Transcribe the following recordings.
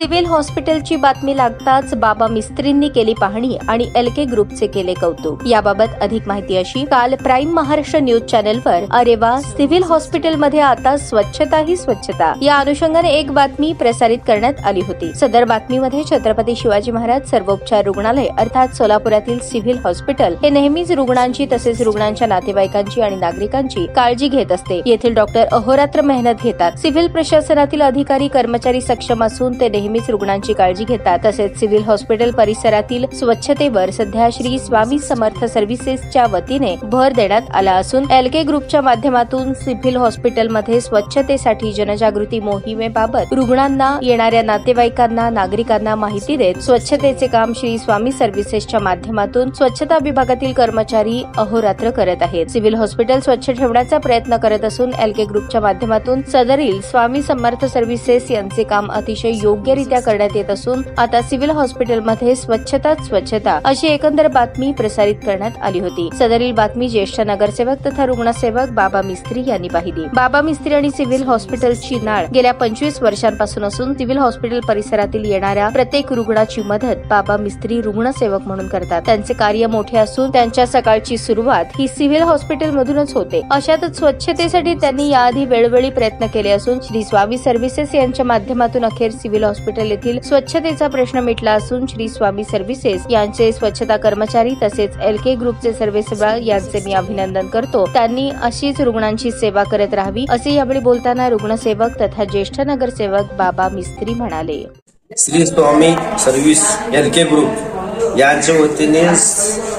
Civil हॉस्पिटलची बातमी लागताच बाबा मिस्त्रींनी केली पाहणी आणि एलके ग्रुपचे केले कौतुक। याबाबत अधिक माहिती अशी, काल प्राईम महाराष्ट्र न्यूज चॅनलवर अरे वा, सिव्हिल हॉस्पिटलमध्ये आता स्वच्छता ही स्वच्छता या अनुषंगाने एक बातमी प्रसारित करण्यात आली होती। सदर बातमीमध्ये छत्रपती शिवाजी महाराज सर्वोपचार रुग्णालय अर्थात सोलापुरातील सिव्हिल हॉस्पिटल हे नेहमीच रुग्णांची तसेच रुग्णांच्या नातेवाईकांची आणि नागरिकांची काळजी घेत असते। येथील डॉक्टर अहोरात्र मेहनत घेतात। सिव्हिल प्रशासनातील अधिकारी कर्मचारी सक्षम असून ते नेहमीच रुग्णांची काळजी घेतात। तसेच सिव्हिल हॉस्पिटल परिसरातील स्वच्छतेवर सध्या श्री स्वामी समर्थ सर्व्हिसेसच्या वतीने भर देण्यात आला असून एलके ग्रुपच्या माध्यमातून सिव्हिल हॉस्पिटलमध्ये स्वच्छतेसाठी जनजागृती मोहिमेबाबत रुग्णांना, येणाऱ्या नातेवाईकांना, नागरिकांना माहिती देत स्वच्छतेचे काम श्री स्वामी सर्व्हिसेसच्या माध्यमातून स्वच्छता विभागातील कर्मचारी अहोरात्र करत आहेत। सिव्हिल हॉस्पिटल स्वच्छ ठेवण्याचा प्रयत्न करत असून एलके ग्रुपच्या माध्यमातून सदरील स्वामी समर्थ सर्व्हिसेस यांचे काम अतिशय योग्य रित्या करण्यात येत असून आता सिव्हिल हॉस्पिटलमध्ये स्वच्छता अशी एकंदर बातमी प्रसारित करण्यात आली होती। सदरील बातमी ज्येष्ठ नगरसेवक तथा रुग्णसेवक बाबा मिस्त्री यांनी पाहिली। बाबा मिस्त्री आणि सिव्हिल हॉस्पिटलची नाळ गेल्या 25 वर्षांपासून असून सिव्हिल हॉस्पिटल परिसरातील येणाऱ्या प्रत्येक रुग्णाची मदत बाबा मिस्त्री रुग्णसेवक म्हणून करतात। त्यांचे कार्य मोठे असून त्यांच्या सकाळची सुरुवात ही सिव्हिल हॉस्पिटल मधूनच होते। अशातच स्वच्छतेसाठी त्यांनी याआधी वेळोवेळी प्रयत्न केले असून श्री स्वामी सर्व्हिसेस यांच्या माध्यमातून अखेर सिव्हिल हॉस्पिटल येथील स्वच्छतेचा प्रश्न मिटला असून श्री स्वामी सर्व्हिसेस यांचे स्वच्छता कर्मचारी तसेच एलके ग्रुपचे सर्वेसेवक यांचे मी अभिनंदन करतो। त्यांनी अशीच रुग्णांची सेवा करत राहावी असे यावेळी बोलताना रुग्णसेवक तथा ज्येष्ठ नगरसेवक बाबा मिस्त्री म्हणाले। Shri Swami service LK group यांच्या वतीने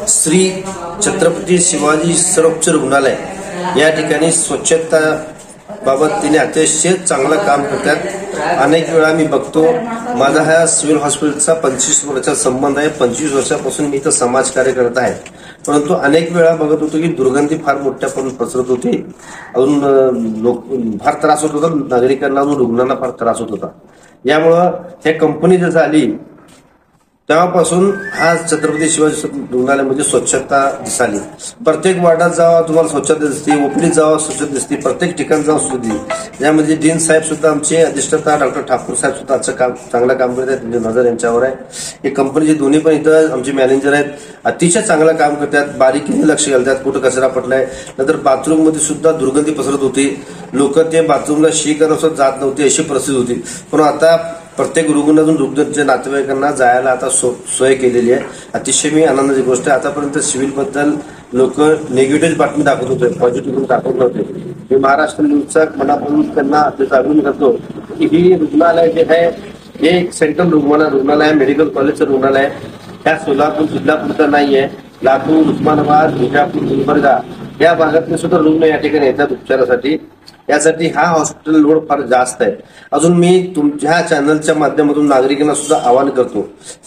श्री छत्रपती शिवाजी सर्वोपचार रुग्णालय या ठिकाणी स्वच्छता बाबत तिने अतिशय चांगलं काम करतात। अनेक वेळा मी बघतो, माझा हा सिव्हिल हॉस्पिटलचा 25 वर्षाचा संबंध आहे। 25 वर्षापासून मी इथं समाजकार्य करत आहे, परंतु अनेक वेळा बघत होतो की दुर्गंधी फार मोठ्यापर्यंत पसरत होती। अजून फार त्रास होत होता नागरिकांना, अजून रुग्णांना फार त्रास होत होता। यामुळं हे कंपनी जसं आली तेव्हापासून हा छत्रपती शिवाजी रुग्णालयामध्ये स्वच्छता दिसाली। प्रत्येक वार्डात जावा तुम्हाला स्वच्छता दिसते, ओपीडीत जावा स्वच्छता दिसते, प्रत्येक ठिकाणी जावा स्वच्छता दिसते। यामध्ये डीन साहेब सुद्धा, आमचे अधिष्ठाता डॉक्टर ठाकूर साहेब सुद्धा चांगलं काम करत आहेत। त्यांची नजर यांच्यावर आहे। हे कंपनीचे दोन्ही पण इथं आमचे मॅनेजर आहेत, अतिशय चांगलं काम करतात, बारीकीने लक्ष घालतात, कुठं कचरा पडलाय। नंतर बाथरूम मध्ये सुद्धा दुर्गंधी पसरत होती, लोक ते बाथरूमला शी करत जात नव्हती, अशी परिस्थिती होती। पण आता प्रत्येक रुग्णाच्या नातेवाईकांना जायला आता सोय केलेली आहे। अतिशय मी आनंदाची गोष्ट आहे। आतापर्यंत सिव्हिल बद्दल लोक निगेटिव्ह बातमी दाखवत होते, पॉझिटिव्ह दाखवत नव्हते। मी महाराष्ट्र न्यूजचा मनापासून त्यांना आग्रह करतो की ही रुग्णालय जे आहे हे एक सेंट्रल रुग्णालय आहे, मेडिकल कॉलेजचं रुग्णालय आहे। ह्या सोलापूर जिल्ह्यापुरतं नाहीये, लातूर, उस्मानाबाद, विजापूर, गुलबर्गा या भागातले सुद्धा रुग्ण या ठिकाणी येतात उपचारासाठी। यासाठी हा हॉस्पिटल लोड फार जास्त आहे। अजून मी तुमच्या चॅनलच्या माध्यमातून नागरिकांना सुद्धा आवाहन करतो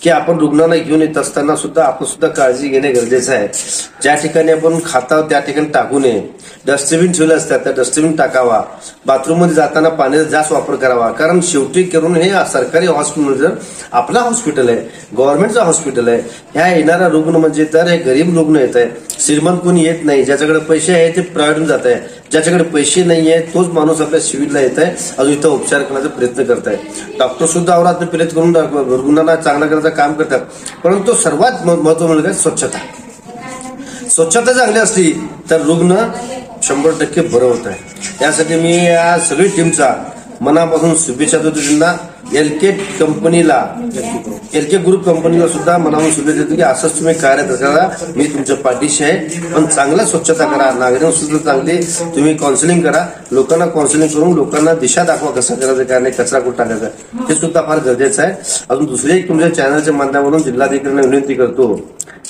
की आपण रुग्णांना घेऊन येत असताना सुद्धा आपण सुद्धा काळजी घेणे गरजेचं आहे। ज्या ठिकाणी आपण खाता त्या ठिकाणी टाकू नये। डस्टबिन ठेवले असतात त्या डस्टबिन टाकावा। बाथरूम मध्ये जाताना पाण्याचा जास्त वापर करावा, कारण शेवटी करून हे सरकारी हॉस्पिटल आपला हॉस्पिटल आहे, गव्हर्नमेंटचा हॉस्पिटल आहे। ह्या येणारा रुग्ण म्हणजे तर हे गरीब रुग्ण येत आहे, श्रीमंत कोणी येत नाही। ज्याच्याकडे पैसे आहे ते प्रायव्हेट जात आहे, ज्याच्याकडे पैसे नाहीये तोच माणूस आपल्या सिव्हिलला येत आहे, अजून इथं उपचार करण्याचा प्रयत्न करत आहे। डॉक्टर सुद्धा अवरात्र प्रेरित करून रुग्णांना चांगलं करण्याचं काम करतात, परंतु सर्वात महत्त्वाचं म्हणजे स्वच्छता। स्वच्छता चांगली असली तर रुग्ण 100% बरं होत आहे। त्यासाठी मी या सगळी टीमचा मनापासून शुभेच्छा देतो। त्यांना एलके ग्रुप कंपनीला सुद्धा मनापासून शुभेच्छा देतो की असंच तुम्ही कार्य करा, मी तुमच्या पाठीशी आहे। पण चांगला स्वच्छता करा, नागरिकांना सुद्धा चांगली तुम्ही काउन्सिलिंग करा, लोकांना काउन्सिलिंग करून लोकांना दिशा दाखवा कसं करायचं, काय नाही, कचरा कुठं टाकायचा, हे सुद्धा फार गरजेचं आहे। अजून दुसरी एक तुमच्या चॅनलच्या माध्यमातून जिल्हाधिकाऱ्यांना विनंती करतो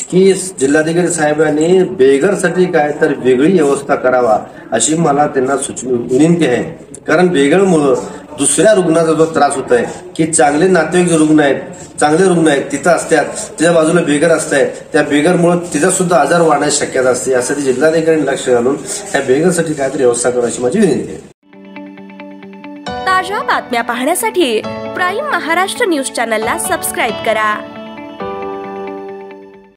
की जिल्हाधिकारी साहेबांनी बेघरसाठी काय तर वेगळी व्यवस्था करावा अशी मला त्यांना विनंती आहे। कारण बेघरमुळं दुसऱ्या रुग्णाचा जो त्रास होत आहे की चांगले नातेवाईक जे रुग्ण आहेत, चांगले रुग्ण आहेत तिथं असतात, त्याच्या बाजूला बेघर असताय, त्या बेघरमुळे तिचा सुद्धा आजार वाढण्याची शक्यता असते। यासाठी जिल्हाधिकाऱ्यांनी लक्ष घालून त्या बेघरसाठी काहीतरी व्यवस्था करायची माझी विनंती आहे। ताज्या बातम्या पाहण्यासाठी प्राईम महाराष्ट्र न्यूज चॅनलला सबस्क्राईब करा।